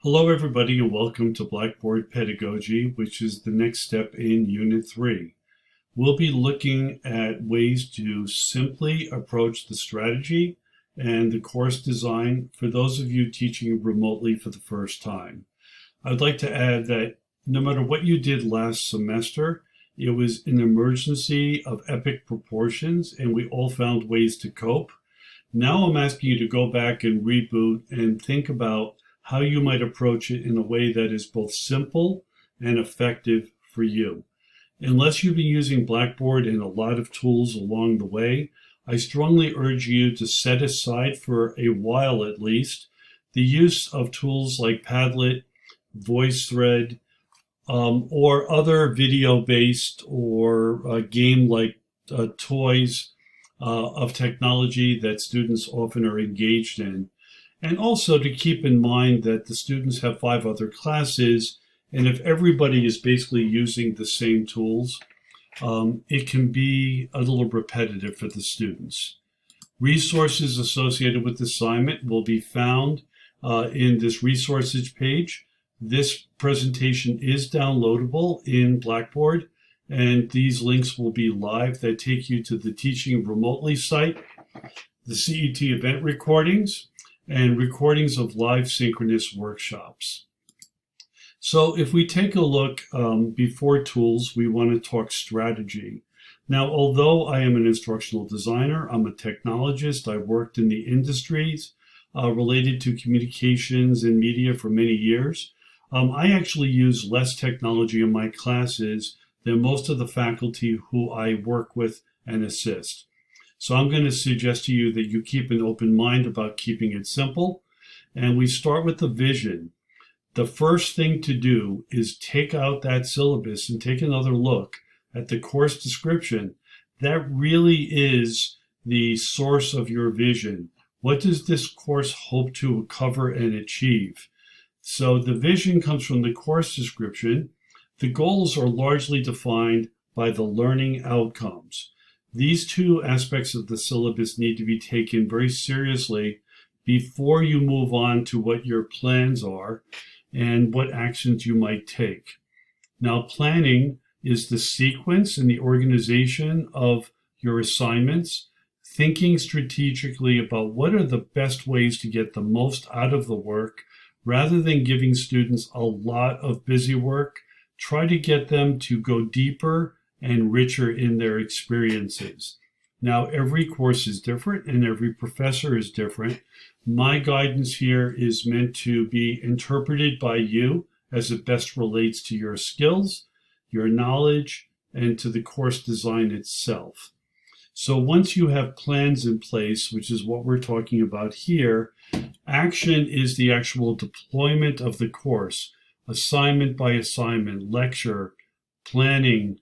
Hello, everybody, and welcome to Blackboard Pedagogy, which is the next step in Unit 3. We'll be looking at ways to simply approach the strategy and the course design for those of you teaching remotely for the first time. I'd like to add that no matter what you did last semester, it was an emergency of epic proportions, and we all found ways to cope. Now I'm asking you to go back and reboot and think about how you might approach it in a way that is both simple and effective for you. Unless you've been using Blackboard and a lot of tools along the way, I strongly urge you to set aside for a while at least the use of tools like Padlet, VoiceThread, or other video-based or game-like toys of technology that students often are engaged in. And also to keep in mind that the students have 5 other classes, and if everybody is basically using the same tools, it can be a little repetitive for the students. Resources associated with the assignment will be found in this resources page. This presentation is downloadable in Blackboard, and these links will be live that take you to the Teaching Remotely site, the CET event recordings, and recordings of live synchronous workshops. So if we take a look before tools, we want to talk strategy. Now, although I am an instructional designer, I'm a technologist, I worked in the industries related to communications and media for many years. I actually use less technology in my classes than most of the faculty who I work with and assist. So I'm going to suggest to you that you keep an open mind about keeping it simple. And we start with the vision. The first thing to do is take out that syllabus and take another look at the course description. That really is the source of your vision. What does this course hope to cover and achieve? So the vision comes from the course description. The goals are largely defined by the learning outcomes. These two aspects of the syllabus need to be taken very seriously before you move on to what your plans are and what actions you might take. Now, planning is the sequence and the organization of your assignments, thinking strategically about what are the best ways to get the most out of the work. Rather than giving students a lot of busy work, try to get them to go deeper and richer in their experiences. Now, every course is different and every professor is different. My guidance here is meant to be interpreted by you as it best relates to your skills, your knowledge, and to the course design itself. So once you have plans in place, which is what we're talking about here, action is the actual deployment of the course, assignment by assignment, lecture, planning,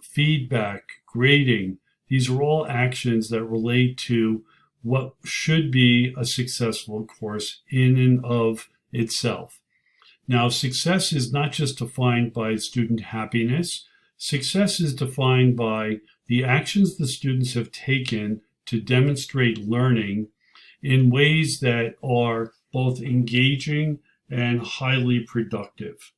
feedback, grading. These are all actions that relate to what should be a successful course in and of itself. Now, success is not just defined by student happiness. Success is defined by the actions the students have taken to demonstrate learning in ways that are both engaging and highly productive.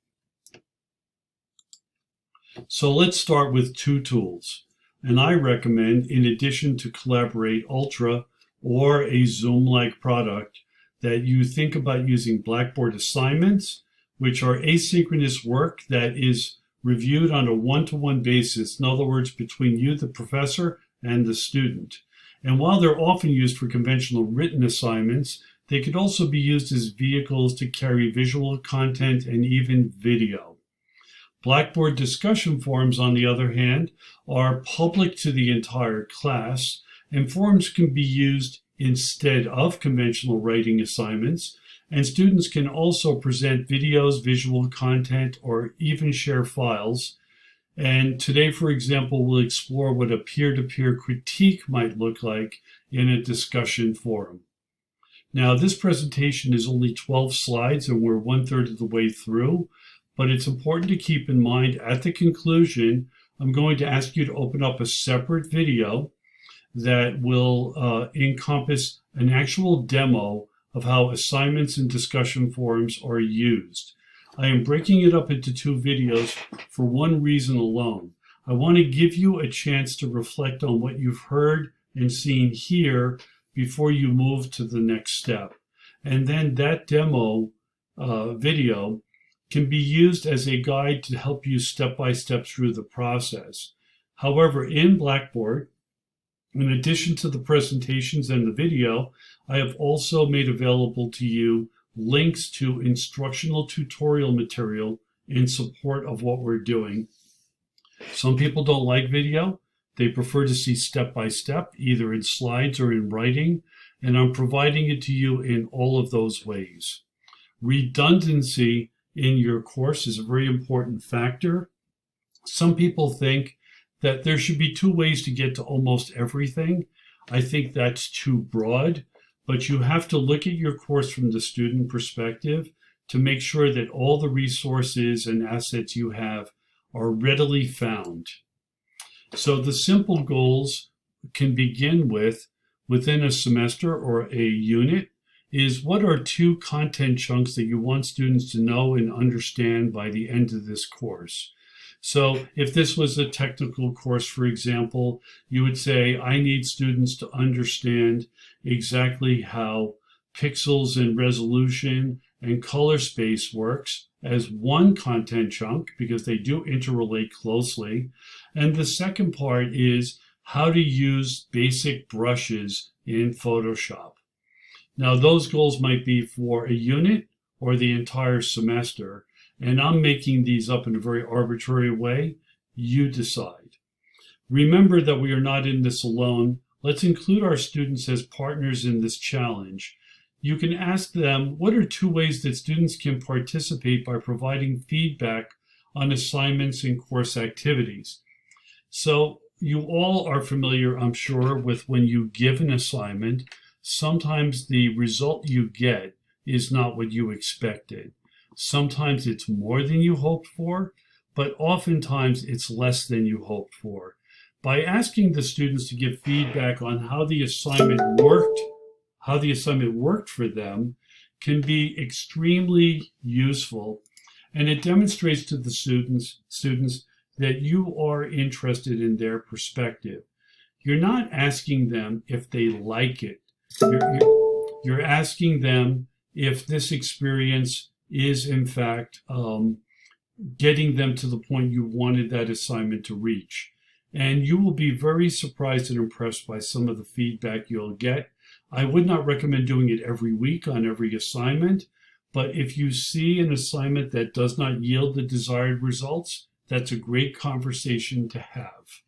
So let's start with 2 tools. And I recommend, in addition to Collaborate Ultra or a Zoom-like product, that you think about using Blackboard assignments, which are asynchronous work that is reviewed on a one-to-one basis. In other words, between you, the professor, and the student. And while they're often used for conventional written assignments, they could also be used as vehicles to carry visual content and even video. Blackboard discussion forums, on the other hand, are public to the entire class, and forums can be used instead of conventional writing assignments, and students can also present videos, visual content, or even share files. And today, for example, we'll explore what a peer-to-peer critique might look like in a discussion forum. Now, this presentation is only 12 slides, and we're 1/3 of the way through. But it's important to keep in mind at the conclusion, I'm going to ask you to open up a separate video that will encompass an actual demo of how assignments and discussion forums are used. I am breaking it up into 2 videos for one reason alone. I want to give you a chance to reflect on what you've heard and seen here before you move to the next step. And then that demo video can be used as a guide to help you step by step through the process. However, in Blackboard, in addition to the presentations and the video, I have also made available to you links to instructional tutorial material in support of what we're doing. Some people don't like video. They prefer to see step by step, either in slides or in writing, and I'm providing it to you in all of those ways. Redundancy in your course is a very important factor. Some people think that there should be 2 ways to get to almost everything. I think that's too broad, but you have to look at your course from the student perspective to make sure that all the resources and assets you have are readily found. So the simple goals can begin with, within a semester or a unit, is what are 2 content chunks that you want students to know and understand by the end of this course. So if this was a technical course, for example, you would say, I need students to understand exactly how pixels and resolution and color space works as one content chunk, because they do interrelate closely. And the second part is how to use basic brushes in Photoshop. Now, those goals might be for a unit or the entire semester, and I'm making these up in a very arbitrary way. You decide. Remember that we are not in this alone. Let's include our students as partners in this challenge. You can ask them, what are 2 ways that students can participate by providing feedback on assignments and course activities? So you all are familiar, I'm sure, with when you give an assignment, sometimes the result you get is not what you expected. Sometimes it's more than you hoped for, but oftentimes it's less than you hoped for. By asking the students to give feedback on how the assignment worked for them can be extremely useful, and it demonstrates to the students that you are interested in their perspective. You're not asking them if they like it. You're asking them if this experience is in fact getting them to the point you wanted that assignment to reach. And you will be very surprised and impressed by some of the feedback you'll get. I would not recommend doing it every week on every assignment, but if you see an assignment that does not yield the desired results, that's a great conversation to have.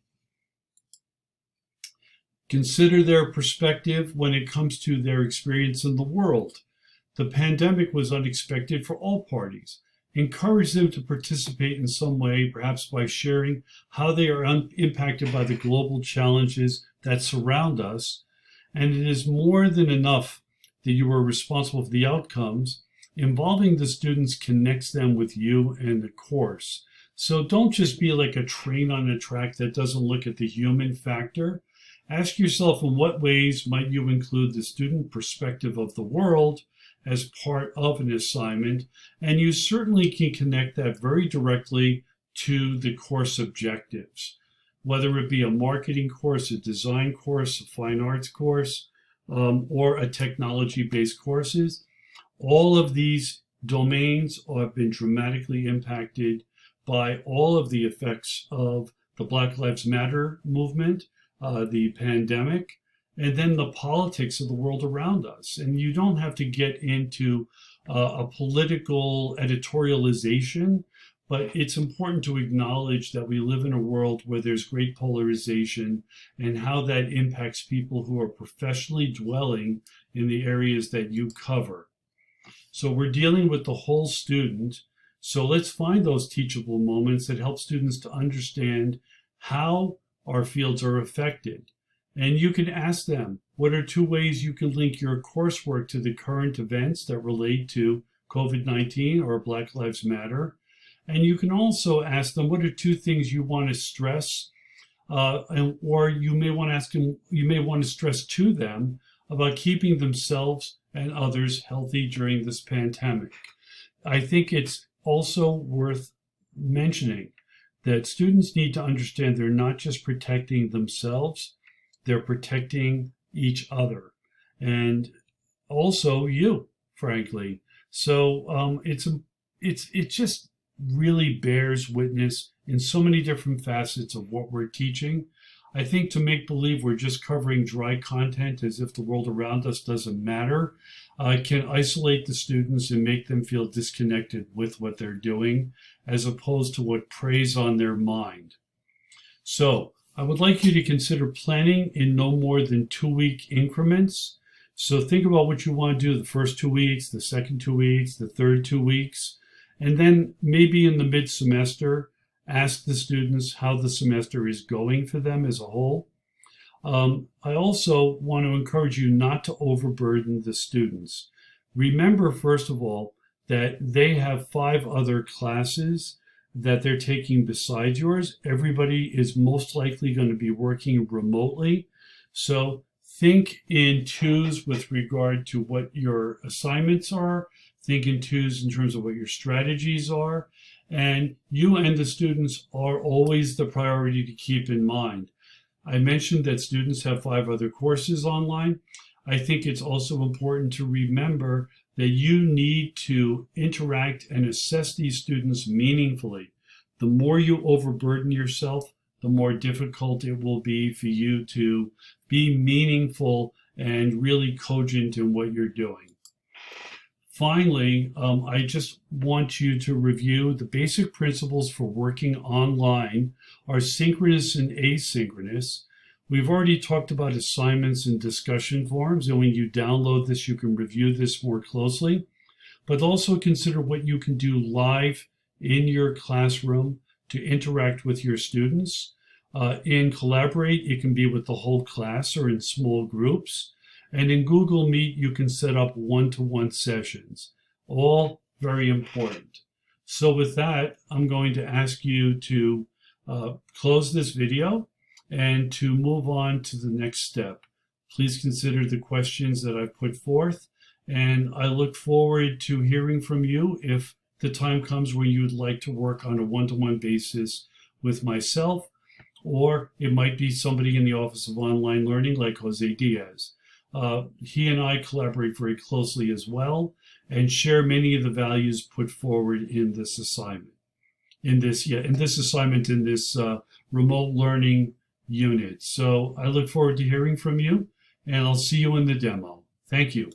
Consider their perspective when it comes to their experience in the world. The pandemic was unexpected for all parties. Encourage them to participate in some way, perhaps by sharing how they are impacted by the global challenges that surround us. And it is more than enough that you are responsible for the outcomes. Involving the students connects them with you and the course. So don't just be like a train on a track that doesn't look at the human factor. Ask yourself, in what ways might you include the student perspective of the world as part of an assignment? And you certainly can connect that very directly to the course objectives, whether it be a marketing course, a design course, a fine arts course, or a technology-based courses. All of these domains have been dramatically impacted by all of the effects of the Black Lives Matter movement, the pandemic, and then the politics of the world around us. And you don't have to get into a political editorialization, but it's important to acknowledge that we live in a world where there's great polarization and how that impacts people who are professionally dwelling in the areas that you cover. So we're dealing with the whole student. So let's find those teachable moments that help students to understand how our fields are affected. And you can ask them, what are 2 ways you can link your coursework to the current events that relate to COVID-19 or Black Lives Matter? And you can also ask them, what are 2 things you want to stress? Or you may want to ask them, you may want to stress to them about keeping themselves and others healthy during this pandemic. I think it's also worth mentioning that students need to understand they're not just protecting themselves, they're protecting each other and also you, frankly. So it just really bears witness in so many different facets of what we're teaching. I think to make believe we're just covering dry content as if the world around us doesn't matter can isolate the students and make them feel disconnected with what they're doing, as opposed to what preys on their mind. So I would like you to consider planning in no more than 2-week increments. So think about what you want to do the first 2 weeks, the second 2 weeks, the third 2 weeks, and then maybe in the mid-semester, ask the students how the semester is going for them as a whole. I also want to encourage you not to overburden the students. Remember, first of all, that they have 5 other classes that they're taking besides yours. Everybody is most likely going to be working remotely. So think in twos with regard to what your assignments are. Think in twos in terms of what your strategies are. And you and the students are always the priority to keep in mind. I mentioned that students have 5 other courses online. I think it's also important to remember that you need to interact and assess these students meaningfully. The more you overburden yourself, the more difficult it will be for you to be meaningful and really cogent in what you're doing. Finally, I just want you to review the basic principles for working online are synchronous and asynchronous. We've already talked about assignments and discussion forums, and when you download this, you can review this more closely. But also consider what you can do live in your classroom to interact with your students. In Collaborate, it can be with the whole class or in small groups. And in Google Meet, you can set up one-to-one sessions, all very important. So with that, I'm going to ask you to close this video and to move on to the next step. Please consider the questions that I've put forth, and I look forward to hearing from you if the time comes when you'd like to work on a one-to-one basis with myself, or it might be somebody in the Office of Online Learning like Jose Diaz. He and I collaborate very closely as well and share many of the values put forward in this assignment. In this remote learning unit. So I look forward to hearing from you, and I'll see you in the demo. Thank you.